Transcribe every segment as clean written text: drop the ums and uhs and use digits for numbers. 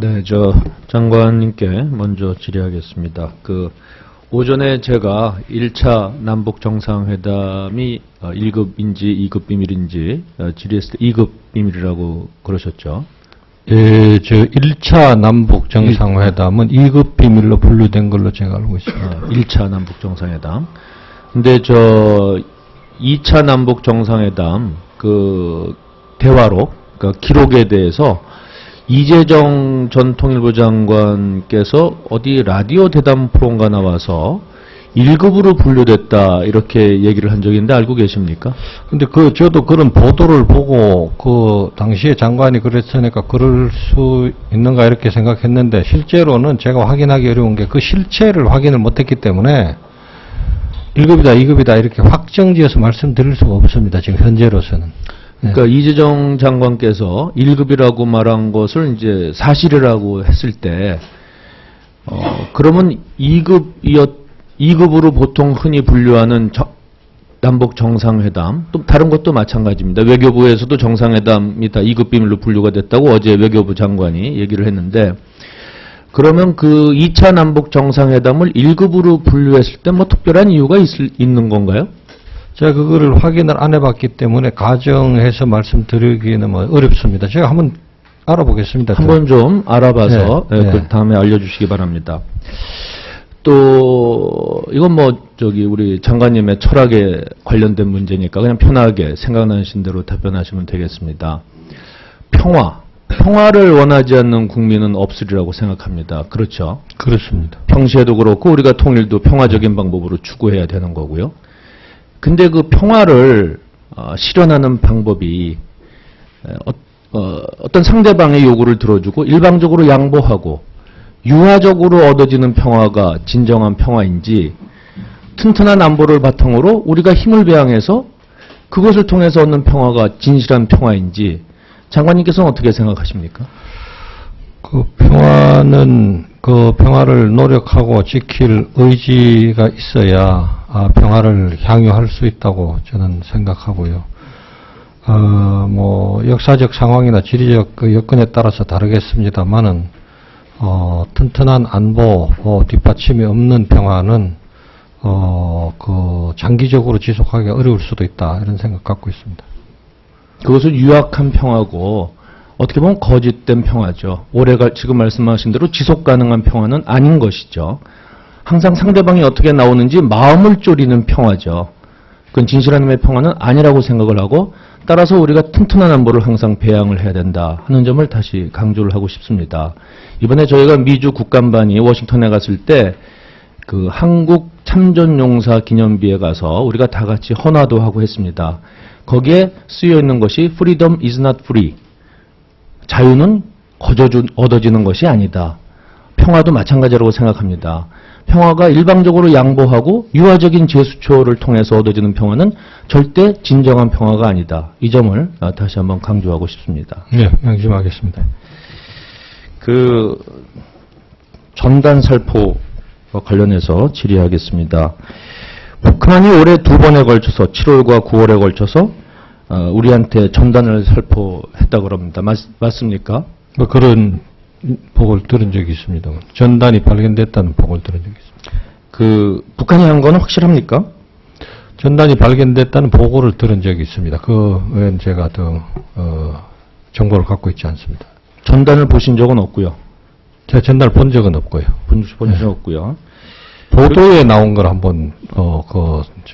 네, 장관님께 먼저 질의하겠습니다. 오전에 제가 1차 남북 정상회담이 1급인지 2급 비밀인지 질의했을 때 2급 비밀이라고 그러셨죠? 예, 1차 남북 정상회담은 2급 비밀로 분류된 걸로 제가 알고 있습니다. 1차 남북 정상회담. 근데 2차 남북 정상회담 대화록, 기록에 대해서 이재정 전 통일부 장관께서 어디 라디오 대담 프로인가 나와서 1급으로 분류됐다 이렇게 얘기를 한 적이 있는데 알고 계십니까? 근데 저도 그런 보도를 보고 당시에 장관이 그랬으니까 그럴 수 있는가 이렇게 생각했는데 실제로는 제가 확인하기 어려운 게 그 실체를 확인을 못했기 때문에 1급이다 2급이다 이렇게 확정지어서 말씀드릴 수가 없습니다. 지금 현재로서는. 그러니까 이재정 장관께서 1급이라고 말한 것을 이제 사실이라고 했을 때, 그러면 2급으로 보통 흔히 분류하는 남북 정상회담, 또 다른 것도 마찬가지입니다. 외교부에서도 정상회담이 다 2급 비밀로 분류가 됐다고 어제 외교부 장관이 얘기를 했는데, 그러면 2차 남북 정상회담을 1급으로 분류했을 때 뭐 특별한 이유가 있는 건가요? 제가 그거를 확인을 안 해봤기 때문에 가정해서 말씀드리기는 뭐 어렵습니다. 제가 한번 알아보겠습니다. 한번 좀 알아봐서 네. 그 다음에 알려주시기 바랍니다. 또 이건 우리 장관님의 철학에 관련된 문제니까 그냥 편하게 생각나신 대로 답변하시면 되겠습니다. 평화를 원하지 않는 국민은 없으리라고 생각합니다. 그렇죠? 그렇습니다. 평시에도 그렇고 우리가 통일도 평화적인 방법으로 추구해야 되는 거고요. 근데 그 평화를 실현하는 방법이 어떤 상대방의 요구를 들어주고 일방적으로 양보하고 유화적으로 얻어지는 평화가 진정한 평화인지 튼튼한 안보를 바탕으로 우리가 힘을 배양해서 그것을 통해서 얻는 평화가 진실한 평화인지 장관님께서는 어떻게 생각하십니까? 평화를 노력하고 지킬 의지가 있어야 평화를 향유할 수 있다고 저는 생각하고요. 역사적 상황이나 지리적 여건에 따라서 다르겠습니다만은, 튼튼한 안보, 뒷받침이 없는 평화는, 장기적으로 지속하기 어려울 수도 있다, 이런 생각 갖고 있습니다. 그것은 유약한 평화고, 어떻게 보면 거짓된 평화죠. 지금 말씀하신 대로 지속 가능한 평화는 아닌 것이죠. 항상 상대방이 어떻게 나오는지 마음을 졸이는 평화죠. 그건 진실한 의미의 평화는 아니라고 생각을 하고 따라서 우리가 튼튼한 안보를 항상 배양을 해야 된다 하는 점을 다시 강조를 하고 싶습니다. 이번에 저희가 미주 국감반이 워싱턴에 갔을 때 한국 참전용사 기념비에 가서 우리가 다 같이 헌화도 하고 했습니다. 거기에 쓰여 있는 것이 Freedom is not free. 자유는 얻어지는 것이 아니다. 평화도 마찬가지라고 생각합니다. 평화가 일방적으로 양보하고 유화적인 제스처를 통해서 얻어지는 평화는 절대 진정한 평화가 아니다. 이 점을 다시 한번 강조하고 싶습니다. 네, 명심하겠습니다. 전단살포와 관련해서 질의하겠습니다. 북한이 올해 2번에 걸쳐서 7월과 9월에 걸쳐서 우리한테 전단을 살포했다고 합니다. 맞습니까? 그런 보고를 들은 적이 있습니다. 전단이 발견됐다는 보고를 들은 적이 있습니다. 북한이 한 건 확실합니까? 전단이 발견됐다는 보고를 들은 적이 있습니다. 그 외엔 제가 정보를 갖고 있지 않습니다. 전단을 보신 적은 없고요. 제가 전단을 본 적은 없고요. 본 적은 없고요. 보도에 나온 걸 한번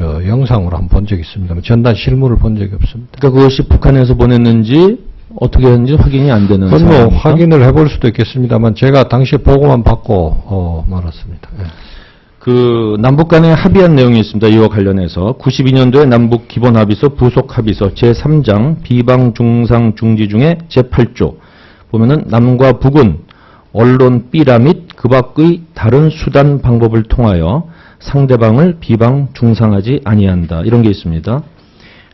영상으로 한번 본 적이 있습니다. 전단 실물을 본 적이 없습니다. 그러니까 그것이 북한에서 보냈는지 어떻게 했는지 확인이 안 되는 상황입니까? 확인을 해볼 수도 있겠습니다만 제가 당시에 보고만 받고 말았습니다. 예. 남북 간에 합의한 내용이 있습니다. 이와 관련해서 92년도에 남북 기본합의서 부속합의서 제3장 비방 중상 중지 중에 제8조 보면은 남과 북은 언론 삐라 및 그 밖의 다른 수단 방법을 통하여 상대방을 비방 중상하지 아니한다. 이런 게 있습니다.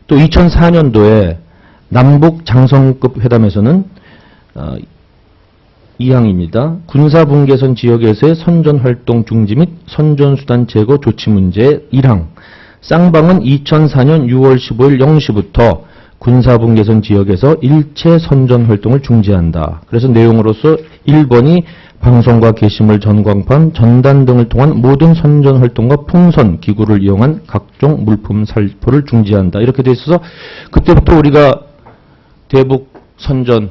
또 2004년도에 남북 장성급 회담에서는 2항입니다. 군사분계선 지역에서의 선전활동 중지 및 선전수단 제거 조치 문제 1항 쌍방은 2004년 6월 15일 0시부터 군사분 개선 지역에서 일체 선전 활동을 중지한다. 그래서 내용으로서 1번이 방송과 게시물, 전광판, 전단 등을 통한 모든 선전 활동과 풍선, 기구를 이용한 각종 물품 살포를 중지한다. 이렇게 돼 있어서 그때부터 우리가 대북 선전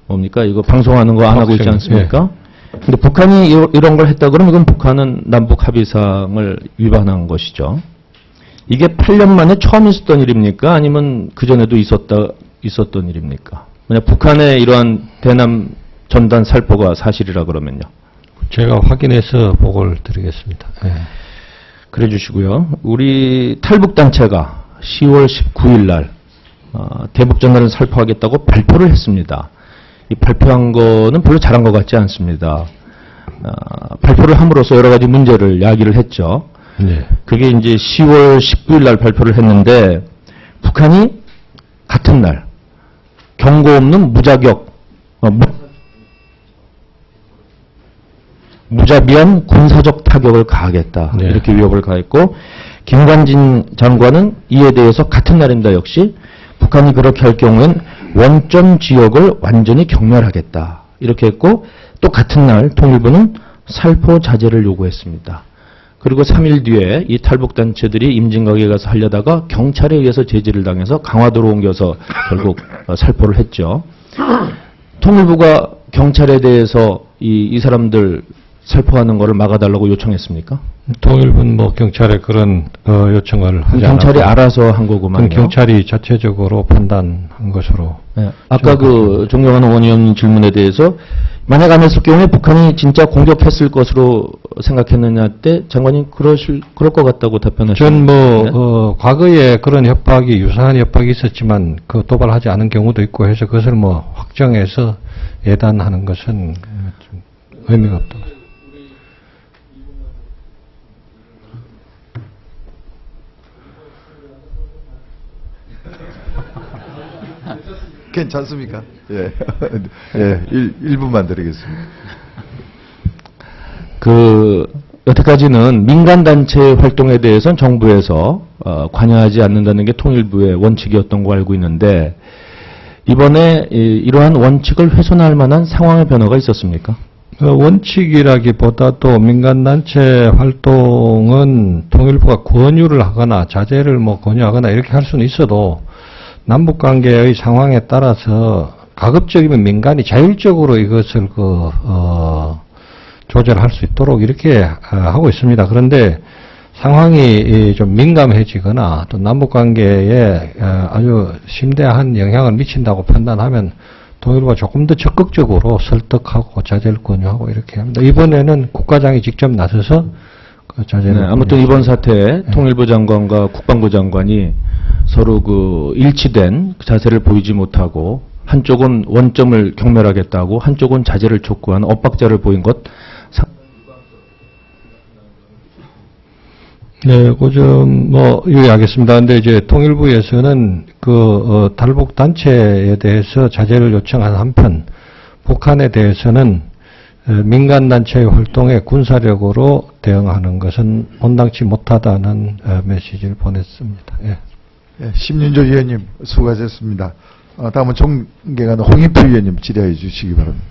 뭡니까? 이거 방송하는 거 안 하고 있지 않습니까? 근데 북한이 이런 걸 했다 그러면 이건 북한은 남북 합의상을 위반한 것이죠. 이게 8년 만에 처음 있었던 일입니까? 아니면 그전에도 있었던 일입니까? 만약 북한의 이러한 대남 전단 살포가 사실이라 그러면요. 제가 확인해서 보고를 드리겠습니다. 예. 그래 주시고요. 우리 탈북단체가 10월 19일 날 대북 전단을 살포하겠다고 발표를 했습니다. 이 발표한 거는 별로 잘한 것 같지 않습니다. 발표를 함으로써 여러 가지 문제를 야기를 했죠. 네. 그게 이제 10월 19일 날 발표를 했는데 북한이 같은 날 경고 없는 무자비한 군사적 타격을 가하겠다. 네. 이렇게 위협을 가했고 김관진 장관은 이에 대해서 같은 날입니다. 역시 북한이 그렇게 할 경우엔 원점 지역을 완전히 경멸하겠다. 이렇게 했고 또 같은 날 통일부는 살포 자제를 요구했습니다. 그리고 3일 뒤에 이 탈북단체들이 임진각에 가서 하려다가 경찰에 의해서 제지를 당해서 강화도로 옮겨서 결국 살포를 했죠. 통일부가 경찰에 대해서 이 사람들 살포하는 거를 막아달라고 요청했습니까? 통일부는 뭐 경찰에 그런 요청을 하지 경찰이 않았고, 알아서 한 거구만요. 그건 경찰이 자체적으로 판단한 것으로. 네. 아까 존경하는 원의원 질문에 대해서 만약 안 했을 경우에 북한이 진짜 공격했을 것으로 생각했느냐 때 장관님 그럴 것 같다고 답변하셨는데. 전 과거에 그런 협박이 유사한 협박이 있었지만 그 도발하지 않은 경우도 있고 해서 그것을 뭐 확정해서 예단하는 것은 좀 의미가 없다. 괜찮습니까? 예. 예, 1분만 드리겠습니다. 여태까지는 민간단체 활동에 대해서는 정부에서 관여하지 않는다는 게 통일부의 원칙이었던 거 알고 있는데 이번에 이러한 원칙을 훼손할 만한 상황의 변화가 있었습니까? 원칙이라기보다도 민간단체 활동은 통일부가 권유를 하거나 자제를 뭐 권유하거나 이렇게 할 수는 있어도 남북관계의 상황에 따라서 가급적이면 민간이 자율적으로 이것을 조절할 수 있도록 이렇게 하고 있습니다. 그런데 상황이 좀 민감해지거나 또 남북관계에 아주 심대한 영향을 미친다고 판단하면 통일부가 조금 더 적극적으로 설득하고 자제를 권유하고 이렇게 합니다. 이번에는 국가장이 직접 나서서 그 자제를. 네, 아무튼 이번 사태에 통일부 장관과 국방부 장관이 서로 일치된 자세를 보이지 못하고 한쪽은 원점을 경멸하겠다고 한쪽은 자제를 촉구하는 엇박자를 보인 것. 네, 그 점 유의하겠습니다. 근데 이제 통일부에서는 탈북 단체에 대해서 자제를 요청한 한편 북한에 대해서는 민간 단체의 활동에 군사력으로 대응하는 것은 온당치 못하다는 메시지를 보냈습니다. 예. 예, 심윤조 의원님 수고하셨습니다. 다음은 존경하는 홍익표 의원님 질의해 주시기 바랍니다.